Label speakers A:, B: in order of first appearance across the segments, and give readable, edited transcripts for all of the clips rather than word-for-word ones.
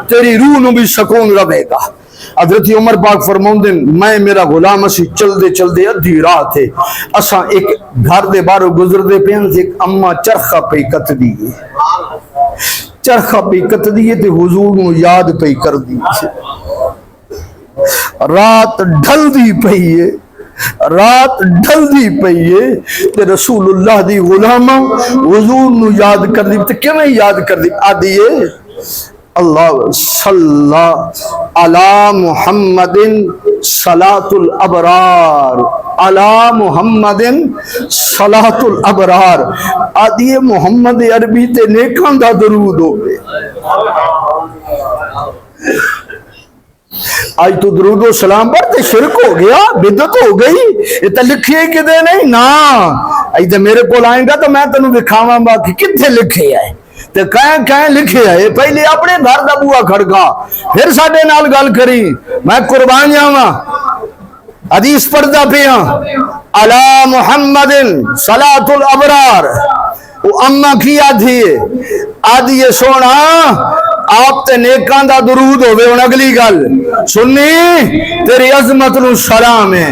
A: تیری روح نو بھی سکون رہے گا۔ حضرت عمر پاک فرماؤندے میں میرا غلام اسی چل دے ادھی راہ تھے اساں ایک گھر دے باہروں گزر دے پے ایک اما چرخہ پہ کت دیئے چرخہ پہ کت دیئے تے حضور نو یاد پہ کر دیئے رات ڈھل دی پئیے رات ڈھل دی پئیے تے رسول اللہ دی غلامہ حضور نو یاد کر دی تے کیوں یاد کر دی آدھیے اللہ صلی علی محمد صلاۃ الابرار علی محمد صلاۃ الابرار آدھیے محمد عربی تے نیکاں دا درود ہوئے آج تو درود و سلام پر تے شرک ہو گیا بدعت ہو گئی یہ تو لکھے کدے نہیں نا آج تے میرے کو آئیں گا تو میں تنوں دکھاواں گا کہ کتنے لکھے آئے تے کہیں لکھے آئے پہلے اپنے گھر دا بوا کھڑکا پھر ساڈے نال گل کری میں قربان جاواں حدیث پڑھدا پیا علی محمد صلاۃ الابرار وہ اما کی آدھی سونا آپ تے نیکاں دا درود ہوئے ان اگلی گل سنی تیری عظمت نو سلام ہے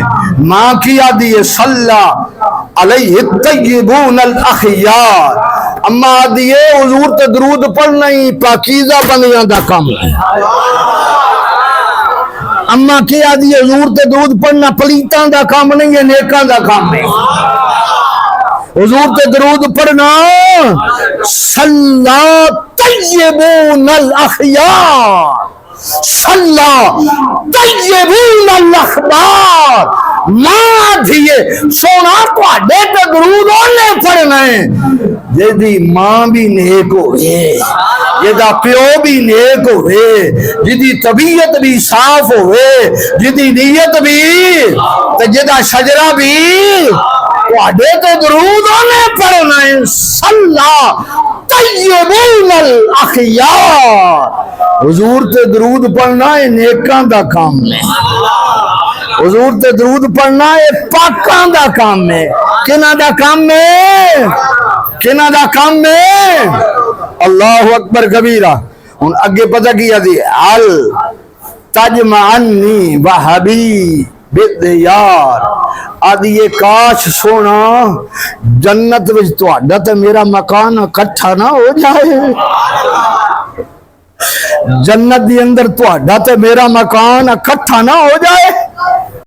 A: ماں کی آدھی صلی علیہ الطیبون الاخیار اما آدھی حضور تے درود پڑھنا ہی پاکیزہ بندیاں دا کام ہے اما کی آدھی حضور تے درود پڑھنا پلیتاں دا کام نہیں ہے نیکاں دا کام ہے حضور تے درود پڑھنا صلی طیبون الاخیار صلی طیبون الاخبار ماں دھیے سونا تو آڈے تے درود ہونے پڑھنا ہے جیدی ماں بھی نیک ہوئے جیدہ پیو بھی نیک ہوئے جیدی طبیعت بھی صاف ہوئے جیدی نیت بھی جیدہ شجرہ بھی وعدے تے درود ہونے پڑھنا ہے صلی طیبون الاخیار حضور تے درود پڑھنا ہے نیکاں دا کام ہے حضور تے درود پڑھنا ہے پاکاں دا کام ہے کنہ دا کام ہے کنہ دا کام ہے اللہ اکبر کبیرہ ان اگے پتہ کیا دی حل تجمعنی وحبی بدیار آدھی یہ کاش سونا جنت وچ تہاڈا تے میرا مکان اکٹھا نہ ہو جائے جنت دی اندر تہاڈا تے میرا مکان اکٹھا نہ ہو جائے